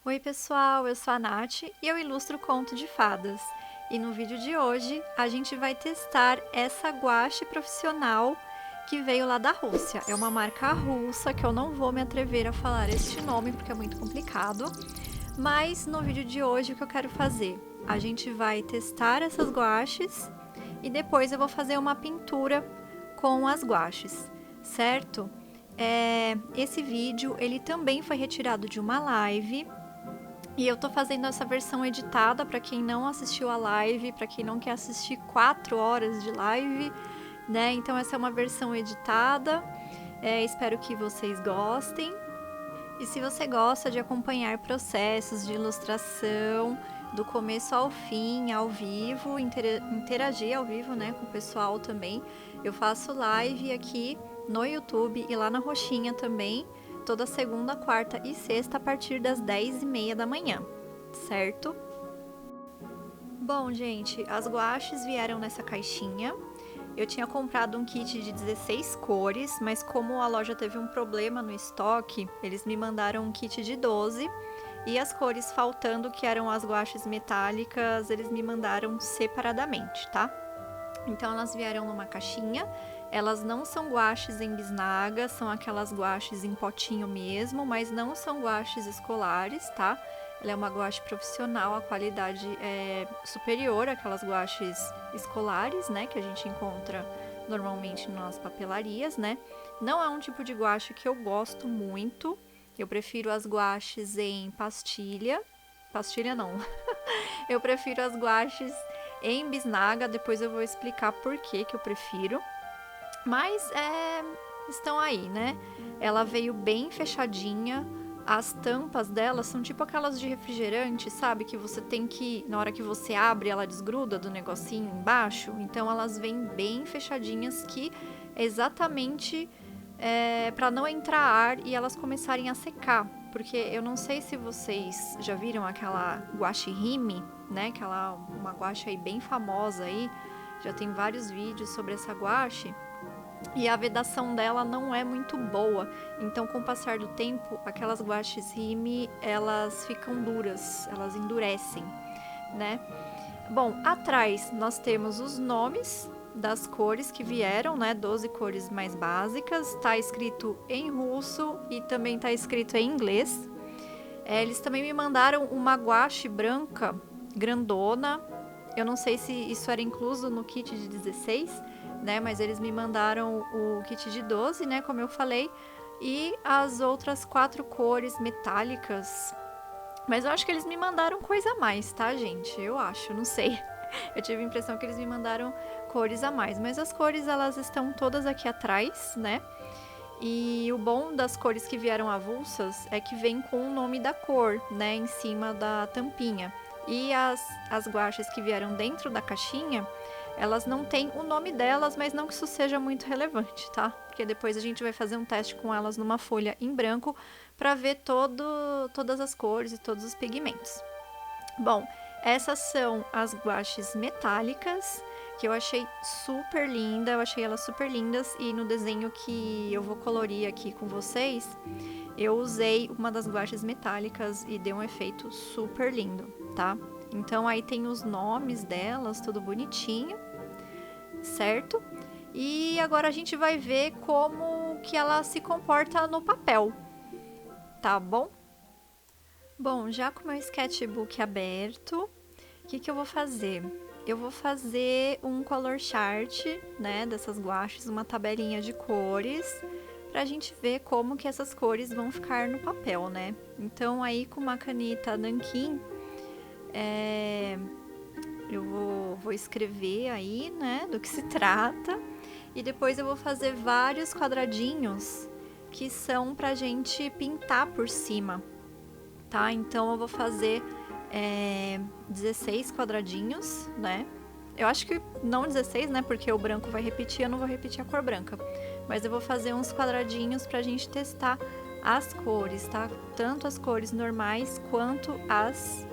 Oi pessoal, eu sou a Nath e eu ilustro conto de fadas. E no vídeo de hoje a gente vai testar essa guache profissional que veio lá da Rússia. É uma marca russa que eu não vou me atrever a falar este nome porque é muito complicado. Mas no vídeo de hoje o que eu quero fazer? A gente vai testar essas guaches e depois eu vou fazer uma pintura com as guaches, certo? Esse vídeo ele também foi retirado de uma live. E eu tô fazendo essa versão editada para quem não assistiu a live, para quem não quer assistir 4 horas de live, né? Então essa é uma versão editada. Espero que vocês gostem. E se você gosta de acompanhar processos de ilustração do começo ao fim, ao vivo, interagir ao vivo, né, com o pessoal também, eu faço live aqui no YouTube e lá na Roxinha também, toda segunda, quarta e sexta a partir das 10h30 da manhã, certo? Bom, gente, as guaches vieram nessa caixinha. Eu tinha comprado um kit de 16 cores, mas como a loja teve um problema no estoque, eles me mandaram um kit de 12 e as cores faltando, que eram as guaches metálicas, eles me mandaram separadamente, tá? Então elas vieram numa caixinha. Elas não são guaches em bisnaga, são aquelas guaches em potinho mesmo, mas não são guaches escolares, tá? Ela é uma guache profissional, a qualidade é superior àquelas guaches escolares, né, que a gente encontra normalmente nas papelarias, né? Não é um tipo de guache que eu gosto muito. Eu prefiro as guaches em pastilha. Pastilha não. Eu prefiro as guaches em bisnaga, depois eu vou explicar por que eu prefiro. Mas estão aí, né? Ela veio bem fechadinha. As tampas dela são tipo aquelas de refrigerante, sabe? Que você tem que, na hora que você abre, ela desgruda do negocinho embaixo. Então elas vêm bem fechadinhas, que é exatamente para não entrar ar e elas começarem a secar. Porque eu não sei se vocês já viram aquela guache Rime, né? Uma guache aí bem famosa aí. Já tem vários vídeos sobre essa guache. E a vedação dela não é muito boa. Então, com o passar do tempo, aquelas guaches Rime, elas ficam duras, elas endurecem, né? Bom, atrás nós temos os nomes das cores que vieram, né? 12 cores mais básicas. Tá escrito em russo e também tá escrito em inglês. Eles também me mandaram uma guache branca, grandona. Eu não sei se isso era incluso no kit de 16, né? Mas eles me mandaram o kit de 12, né? Como eu falei. E as outras 4 cores metálicas. Mas eu acho que eles me mandaram coisa a mais, tá, gente? Eu acho, não sei. Eu tive a impressão que eles me mandaram cores a mais. Mas as cores, elas estão todas aqui atrás, né? E o bom das cores que vieram avulsas é que vem com o nome da cor, né, em cima da tampinha. E as guaches que vieram dentro da caixinha, elas não têm o nome delas, mas não que isso seja muito relevante, tá? Porque depois a gente vai fazer um teste com elas numa folha em branco para ver todas as cores e todos os pigmentos. Bom, essas são as guaches metálicas, que eu achei super linda, eu achei elas super lindas, e no desenho que eu vou colorir aqui com vocês, eu usei uma das guaches metálicas e deu um efeito super lindo, tá? Então aí tem os nomes delas, tudo bonitinho, certo? E agora a gente vai ver como que ela se comporta no papel, tá bom? Bom, já com o meu sketchbook aberto, o que eu vou fazer? Eu vou fazer um color chart, né, dessas guaches, uma tabelinha de cores, pra gente ver como que essas cores vão ficar no papel, né? Então aí com uma caneta Nankin, eu vou escrever aí, né, do que se trata, e depois eu vou fazer vários quadradinhos que são pra gente pintar por cima, tá? Então eu vou fazer 16 quadradinhos, né? Eu acho que não 16, né? Porque o branco vai repetir, eu não vou repetir a cor branca. Mas eu vou fazer uns quadradinhos pra gente testar as cores, tá? Tanto as cores normais quanto as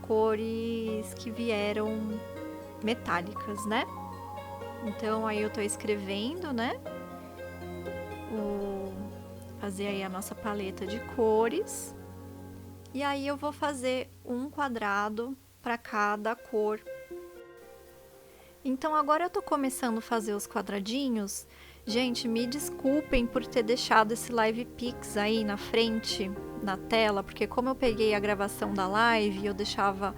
cores que vieram metálicas, né? Então aí eu tô escrevendo, né? Fazer aí a nossa paleta de cores. E aí eu vou fazer um quadrado para cada cor. Então agora eu tô começando a fazer os quadradinhos. Gente, me desculpem por ter deixado esse Live Pix aí na frente, na tela, porque como eu peguei a gravação da live, eu deixava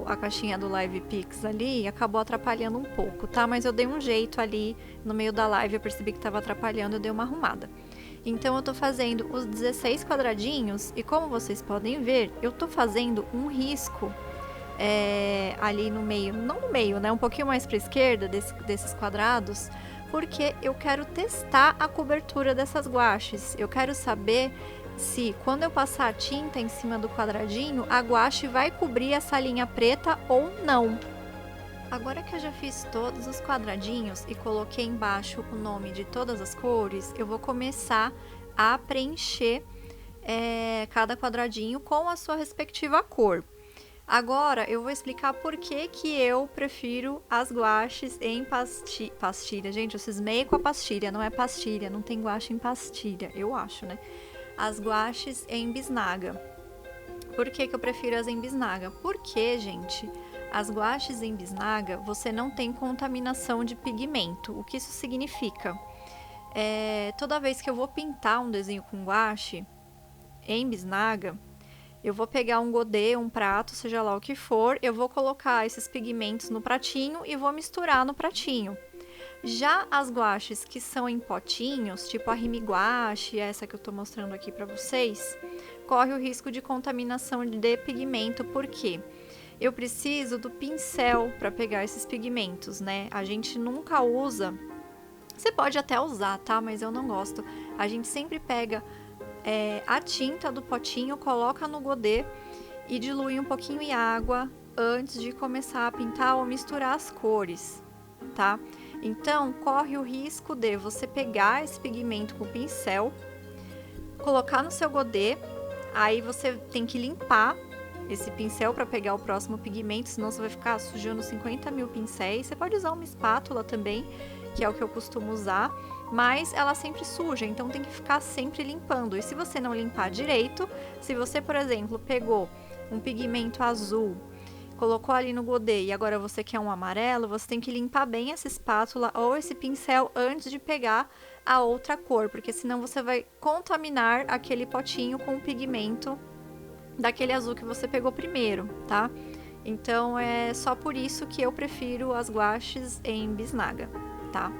a caixinha do Live Pix ali, acabou atrapalhando um pouco, tá? Mas eu dei um jeito ali no meio da live, eu percebi que estava atrapalhando, eu dei uma arrumada. Então eu tô fazendo os 16 quadradinhos e como vocês podem ver, eu tô fazendo um risco ali no meio, não no meio, né? Um pouquinho mais para a esquerda desses quadrados, porque eu quero testar a cobertura dessas guaches. Eu quero saber se quando eu passar a tinta em cima do quadradinho, a guache vai cobrir essa linha preta ou não. Agora que eu já fiz todos os quadradinhos e coloquei embaixo o nome de todas as cores, eu vou começar a preencher cada quadradinho com a sua respectiva cor. Agora eu vou explicar por que eu prefiro as guaches em pastilha. Gente, eu cismei com a pastilha, não é pastilha, não tem guache em pastilha, eu acho, né? As guaches em bisnaga. Por que eu prefiro as em bisnaga? Porque, gente, as guaches em bisnaga, você não tem contaminação de pigmento. O que isso significa? Toda vez que eu vou pintar um desenho com guache em bisnaga, eu vou pegar um godê, um prato, seja lá o que for, eu vou colocar esses pigmentos no pratinho e vou misturar no pratinho. Já as guaches que são em potinhos, tipo a Rimi Guache, essa que eu tô mostrando aqui pra vocês, corre o risco de contaminação de pigmento, porque eu preciso do pincel para pegar esses pigmentos, né? A gente nunca usa, você pode até usar, tá? Mas eu não gosto. A gente sempre pega a tinta do potinho, coloca no godê e dilui um pouquinho em água antes de começar a pintar ou misturar as cores, tá? Então, corre o risco de você pegar esse pigmento com o pincel, colocar no seu godê, aí você tem que limpar esse pincel para pegar o próximo pigmento, senão você vai ficar sujando 50 mil pincéis. Você pode usar uma espátula também, que é o que eu costumo usar, mas ela sempre suja, então tem que ficar sempre limpando. E se você não limpar direito, se você, por exemplo, pegou um pigmento azul, colocou ali no godê e agora você quer um amarelo, você tem que limpar bem essa espátula ou esse pincel antes de pegar a outra cor, porque senão você vai contaminar aquele potinho com o pigmento daquele azul que você pegou primeiro, tá? Então é só por isso que eu prefiro as guaches em bisnaga, tá?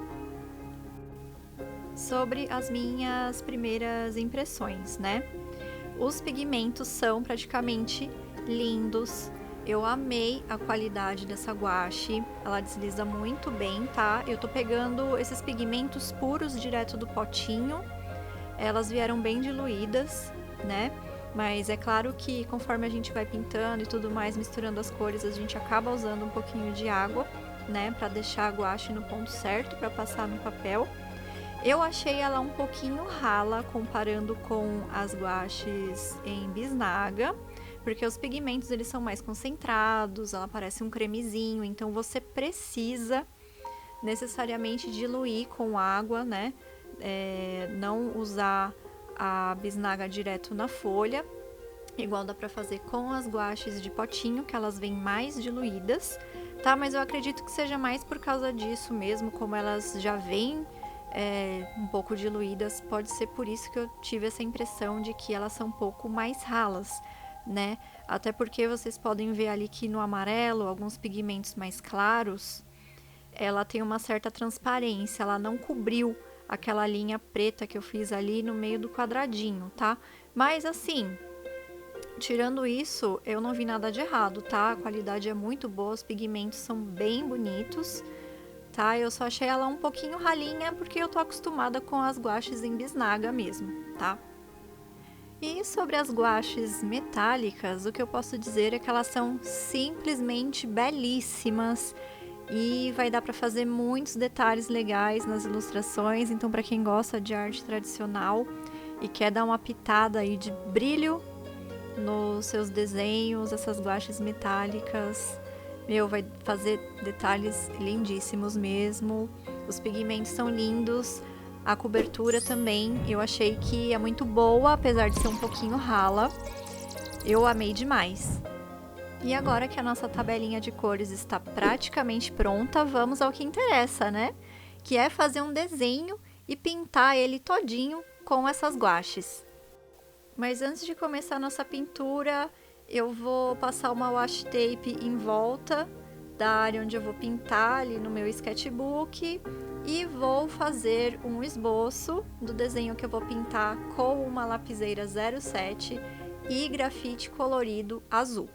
Sobre as minhas primeiras impressões, né? Os pigmentos são praticamente lindos. Eu amei a qualidade dessa guache, ela desliza muito bem, tá? Eu tô pegando esses pigmentos puros direto do potinho, elas vieram bem diluídas, né? Mas é claro que conforme a gente vai pintando e tudo mais, misturando as cores, a gente acaba usando um pouquinho de água, né? Pra deixar a guache no ponto certo, pra passar no papel. Eu achei ela um pouquinho rala comparando com as guaches em bisnaga, porque os pigmentos eles são mais concentrados, ela parece um cremezinho, então você precisa necessariamente diluir com água, né? Não usar a bisnaga direto na folha, igual dá pra fazer com as guaches de potinho, que elas vêm mais diluídas, tá? Mas eu acredito que seja mais por causa disso mesmo, como elas já vêm um pouco diluídas, pode ser por isso que eu tive essa impressão de que elas são um pouco mais ralas, né? Até porque vocês podem ver ali que no amarelo, alguns pigmentos mais claros, ela tem uma certa transparência, ela não cobriu aquela linha preta que eu fiz ali no meio do quadradinho, tá? Mas assim, tirando isso, eu não vi nada de errado, tá? A qualidade é muito boa, os pigmentos são bem bonitos, tá? Eu só achei ela um pouquinho ralinha porque eu tô acostumada com as guaches em bisnaga mesmo, tá? E sobre as guaches metálicas, o que eu posso dizer é que elas são simplesmente belíssimas e vai dar para fazer muitos detalhes legais nas ilustrações. Então, para quem gosta de arte tradicional e quer dar uma pitada aí de brilho nos seus desenhos, essas guaches metálicas, vai fazer detalhes lindíssimos mesmo. Os pigmentos são lindos. A cobertura também, eu achei que é muito boa, apesar de ser um pouquinho rala. Eu amei demais. E agora que a nossa tabelinha de cores está praticamente pronta, vamos ao que interessa, né? Que é fazer um desenho e pintar ele todinho com essas guaches. Mas antes de começar a nossa pintura, eu vou passar uma washi tape em volta da área onde eu vou pintar ali no meu sketchbook e vou fazer um esboço do desenho que eu vou pintar com uma lapiseira 07 e grafite colorido azul.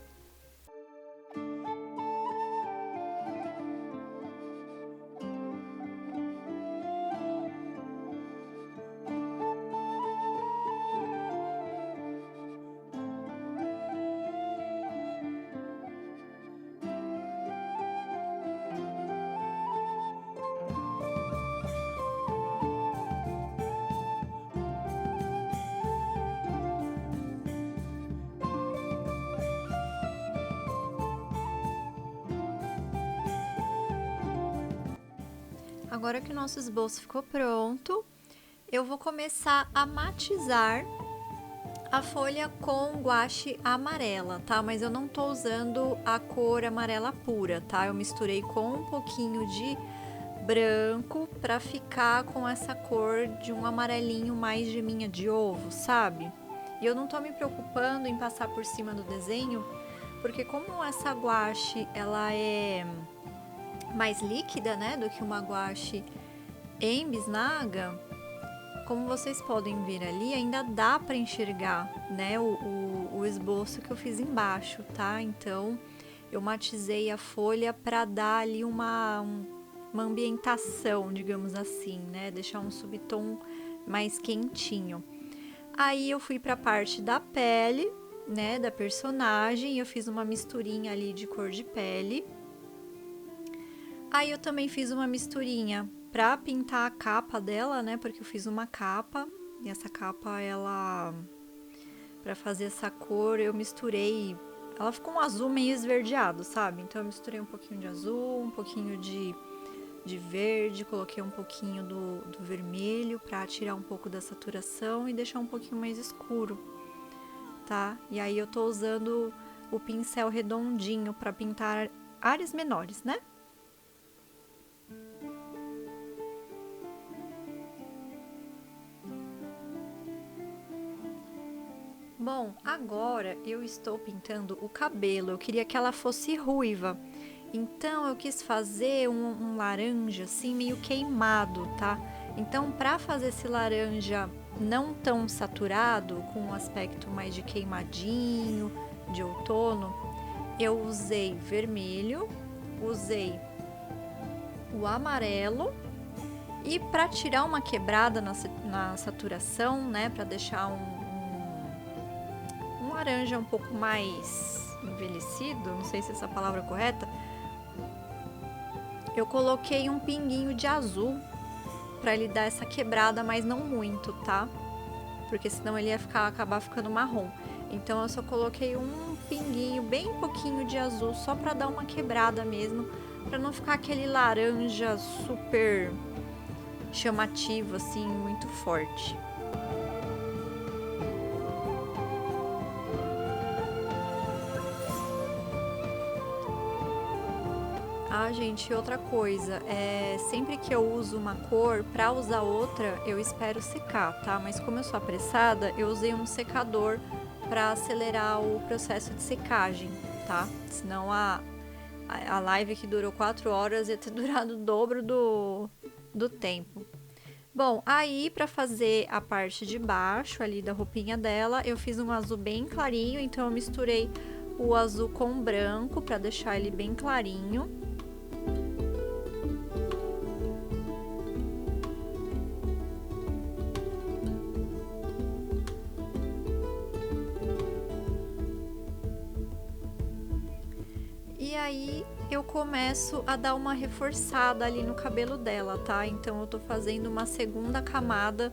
Agora que o nosso esboço ficou pronto, eu vou começar a matizar a folha com guache amarela, tá? Mas eu não tô usando a cor amarela pura, tá? Eu misturei com um pouquinho de branco pra ficar com essa cor de um amarelinho mais geminha de ovo, sabe? E eu não tô me preocupando em passar por cima do desenho, porque como essa guache, ela é mais líquida, né, do que uma guache em bisnaga, como vocês podem ver ali, ainda dá para enxergar, né, o esboço que eu fiz embaixo, tá? Então, eu matizei a folha para dar ali uma ambientação, digamos assim, né, deixar um subtom mais quentinho. Aí eu fui para a parte da pele, né, da personagem, eu fiz uma misturinha ali de cor de pele. Aí eu também fiz uma misturinha pra pintar a capa dela, né? Porque eu fiz uma capa e essa capa, ela... Pra fazer essa cor, eu misturei... Ela ficou um azul meio esverdeado, sabe? Então eu misturei um pouquinho de azul, um pouquinho de verde, coloquei um pouquinho do vermelho pra tirar um pouco da saturação e deixar um pouquinho mais escuro, tá? E aí eu tô usando o pincel redondinho pra pintar áreas menores, né? Bom, agora eu estou pintando o cabelo, eu queria que ela fosse ruiva, então eu quis fazer um laranja assim meio queimado, tá? Então para fazer esse laranja não tão saturado, com um aspecto mais de queimadinho, de outono, eu usei vermelho, usei o amarelo e para tirar uma quebrada na saturação, né, para deixar um laranja um pouco mais envelhecido, não sei se essa palavra é correta, eu coloquei um pinguinho de azul para ele dar essa quebrada, mas não muito, tá? Porque senão ele ia acabar ficando marrom. Então eu só coloquei um pinguinho, bem pouquinho de azul, só para dar uma quebrada mesmo, para não ficar aquele laranja super chamativo assim, muito forte. Ah, gente, outra coisa, sempre que eu uso uma cor, pra usar outra, eu espero secar, tá? Mas como eu sou apressada, eu usei um secador pra acelerar o processo de secagem, tá? Senão a live que durou 4 horas ia ter durado o dobro do tempo. Bom, aí pra fazer a parte de baixo ali da roupinha dela, eu fiz um azul bem clarinho, então eu misturei o azul com o branco pra deixar ele bem clarinho. E aí eu começo a dar uma reforçada ali no cabelo dela, tá? Então eu tô fazendo uma segunda camada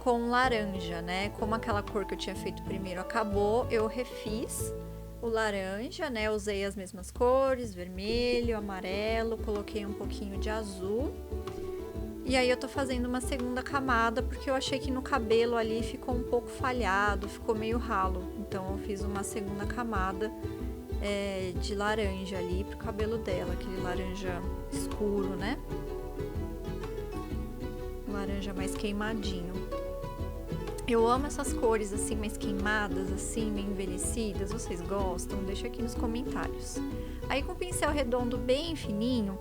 com laranja, né? Como aquela cor que eu tinha feito primeiro acabou, eu refiz o laranja, né? Usei as mesmas cores, vermelho, amarelo, coloquei um pouquinho de azul. E aí eu tô fazendo uma segunda camada porque eu achei que no cabelo ali ficou um pouco falhado, ficou meio ralo. então eu fiz uma segunda camada de laranja ali pro cabelo dela, aquele laranja escuro, né? Laranja mais queimadinho. Eu amo essas cores assim, mais queimadas, assim, meio envelhecidas. Vocês gostam? Deixa aqui nos comentários. Aí com o pincel redondo bem fininho,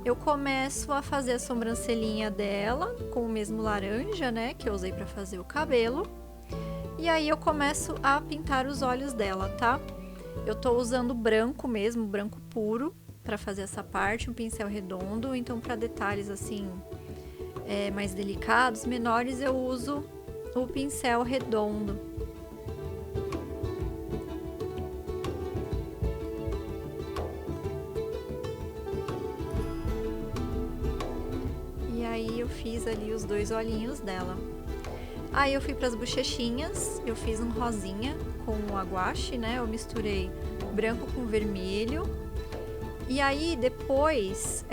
eu começo a fazer a sobrancelhinha dela com o mesmo laranja, né, que eu usei para fazer o cabelo. E aí eu começo a pintar os olhos dela, tá? Eu tô usando branco mesmo, branco puro, para fazer essa parte, um pincel redondo. Então, para detalhes assim mais delicados, menores, eu uso o pincel redondo. E aí eu fiz ali os dois olhinhos dela. Aí eu fui para as bochechinhas, eu fiz um rosinha com o guache, né? Eu misturei branco com vermelho. E aí depois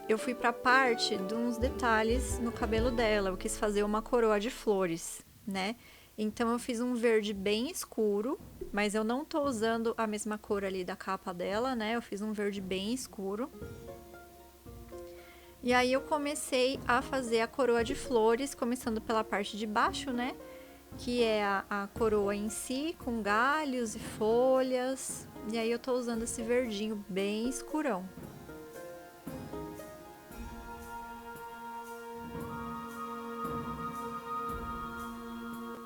eu fui para a parte de uns detalhes no cabelo dela. Eu quis fazer uma coroa de flores, né? Então eu fiz um verde bem escuro, mas eu não tô usando a mesma cor ali da capa dela, né? Eu fiz um verde bem escuro. E aí eu comecei a fazer a coroa de flores, começando pela parte de baixo, né? Que é a coroa em si, com galhos e folhas. E aí eu tô usando esse verdinho bem escurão.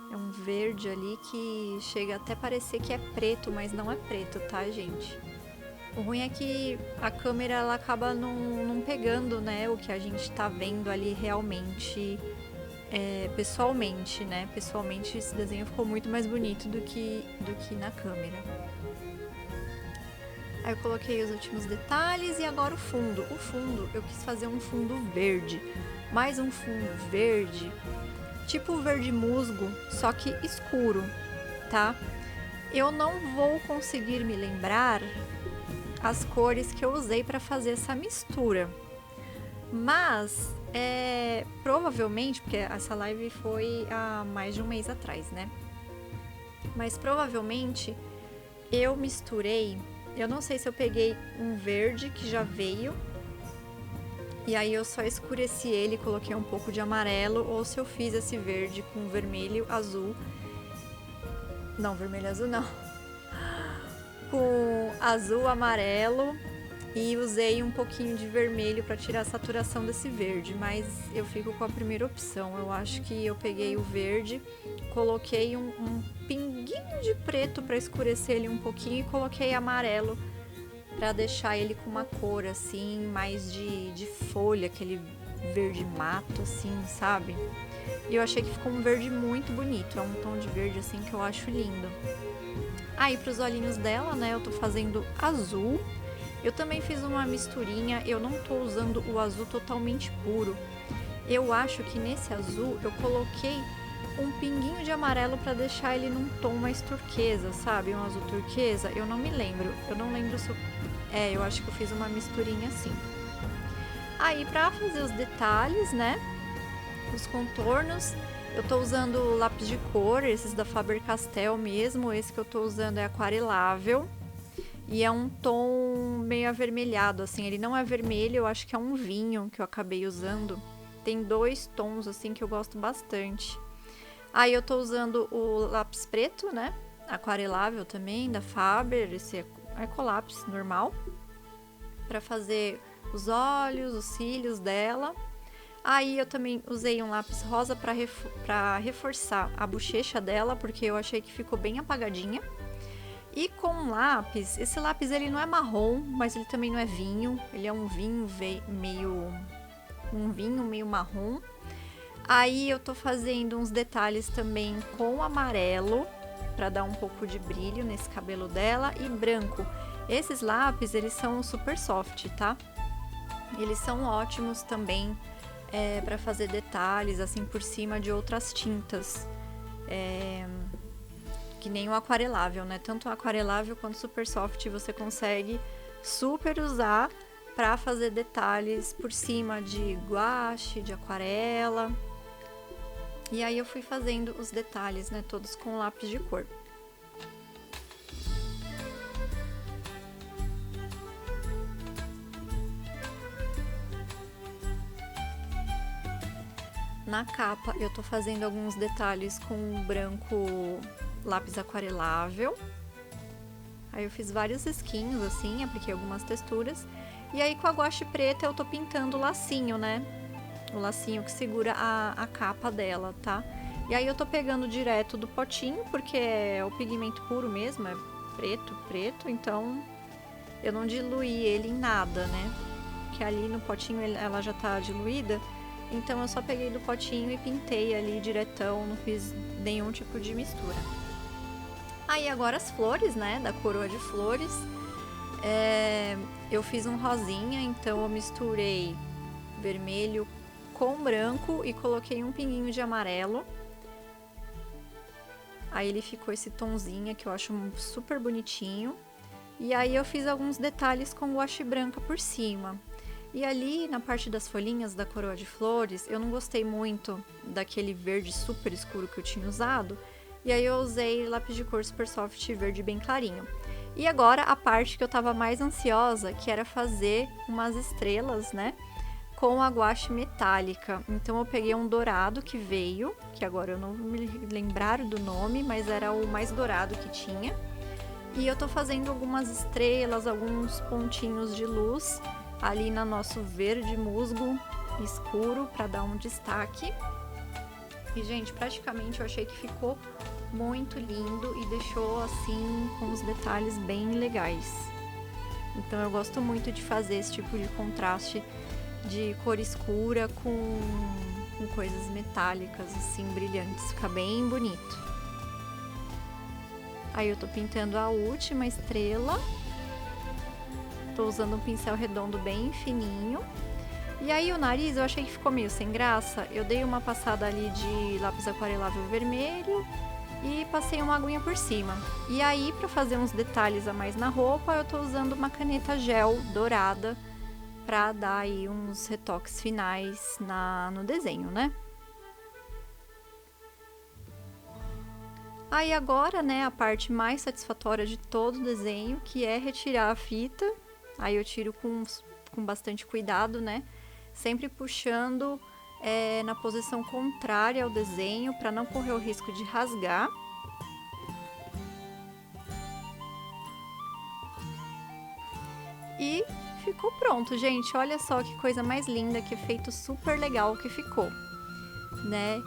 É um verde ali que chega até a parecer que é preto, mas não é preto, tá, gente? O ruim é que a câmera ela acaba não pegando, né, o que a gente tá vendo ali realmente, pessoalmente, né? Pessoalmente esse desenho ficou muito mais bonito do que na câmera. Aí eu coloquei os últimos detalhes e agora o fundo. O fundo, eu quis fazer um fundo verde, mais um fundo verde, tipo verde musgo, só que escuro, tá? Eu não vou conseguir me lembrar as cores que eu usei para fazer essa mistura, mas provavelmente, porque essa live foi há mais de um mês atrás, né? Mas provavelmente eu misturei, eu não sei se eu peguei um verde que já veio e aí eu só escureci ele, coloquei um pouco de amarelo, ou se eu fiz esse verde com vermelho, azul, não, vermelho, azul não, com azul, amarelo, e usei um pouquinho de vermelho para tirar a saturação desse verde, mas eu fico com a primeira opção. Eu acho que eu peguei o verde, coloquei um pinguinho de preto para escurecer ele um pouquinho e coloquei amarelo para deixar ele com uma cor assim, mais de folha, aquele verde mato assim, sabe? E eu achei que ficou um verde muito bonito, é um tom de verde assim que eu acho lindo. Aí pros olhinhos dela, né, eu tô fazendo azul. Eu também fiz uma misturinha, eu não tô usando o azul totalmente puro. Eu acho que nesse azul eu coloquei um pinguinho de amarelo para deixar ele num tom mais turquesa, sabe? Um azul turquesa, eu não me lembro. Eu não lembro se eu... eu acho que eu fiz uma misturinha assim. Aí pra fazer os detalhes, né, os contornos, eu tô usando lápis de cor, esses da Faber-Castell mesmo. Esse que eu tô usando é aquarelável. E é um tom meio avermelhado, assim, ele não é vermelho, eu acho que é um vinho que eu acabei usando. Tem dois tons, assim, que eu gosto bastante. Aí eu tô usando o lápis preto, né, aquarelável também, da Faber, esse Ecolápis normal, pra fazer os olhos, os cílios dela. Aí eu também usei um lápis rosa pra reforçar a bochecha dela, porque eu achei que ficou bem apagadinha. E com um lápis, esse lápis ele não é marrom, mas ele também não é vinho, ele é um vinho meio marrom. Aí eu tô fazendo uns detalhes também com amarelo, para dar um pouco de brilho nesse cabelo dela, e branco. Esses lápis, eles são super soft, tá? Eles são ótimos também para fazer detalhes assim por cima de outras tintas. Que nem o aquarelável, né? Tanto o aquarelável quanto o super soft você consegue super usar para fazer detalhes por cima de guache, de aquarela. E aí eu fui fazendo os detalhes, né, todos com lápis de cor. Na capa eu tô fazendo alguns detalhes com branco lápis aquarelável. Aí eu fiz vários risquinhos assim, apliquei algumas texturas. E aí com a guache preta eu tô pintando o lacinho, né? O lacinho que segura a capa dela, tá? E aí eu tô pegando direto do potinho, porque é o pigmento puro mesmo, é preto, então eu não diluí ele em nada, né? Porque ali no potinho ela já tá diluída, então eu só peguei do potinho e pintei ali diretão, não fiz nenhum tipo de mistura. Aí agora as flores, né, da coroa de flores, eu fiz um rosinha, então eu misturei vermelho com branco e coloquei um pinguinho de amarelo. Aí ele ficou esse tonzinho que eu acho super bonitinho. E aí eu fiz alguns detalhes com guache branca por cima. E ali na parte das folhinhas da coroa de flores, eu não gostei muito daquele verde super escuro que eu tinha usado. E aí eu usei lápis de cor Super Soft verde bem clarinho. E agora a parte que eu tava mais ansiosa, que era fazer umas estrelas, né? Com a guache metálica. Então eu peguei um dourado que veio, que agora eu não vou me lembrar do nome, mas era o mais dourado que tinha. E eu tô fazendo algumas estrelas, alguns pontinhos de luz ali no nosso verde musgo escuro para dar um destaque. E gente, praticamente eu achei que ficou muito lindo e deixou assim com os detalhes bem legais. Então eu gosto muito de fazer esse tipo de contraste de cor escura com coisas metálicas assim, brilhantes, fica bem bonito. Aí eu tô pintando a última estrela, tô usando um pincel redondo bem fininho. E aí o nariz eu achei que ficou meio sem graça, eu dei uma passada ali de lápis aquarelável vermelho e passei uma aguinha por cima. E aí para fazer uns detalhes a mais na roupa, eu tô usando uma caneta gel dourada para dar aí uns retoques finais no desenho, né? Aí agora, né, a parte mais satisfatória de todo o desenho, que é retirar a fita. Aí eu tiro com bastante cuidado, né? Sempre puxando na posição contrária ao desenho, para não correr o risco de rasgar. E ficou pronto, gente. Olha só que coisa mais linda, que efeito super legal que ficou, né?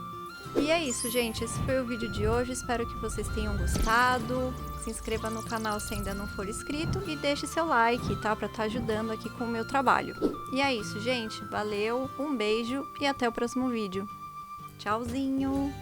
E é isso, gente. Esse foi o vídeo de hoje. Espero que vocês tenham gostado. Se inscreva no canal se ainda não for inscrito e deixe seu like, tá? Pra estar ajudando aqui com o meu trabalho. E é isso, gente. Valeu, um beijo e até o próximo vídeo. Tchauzinho!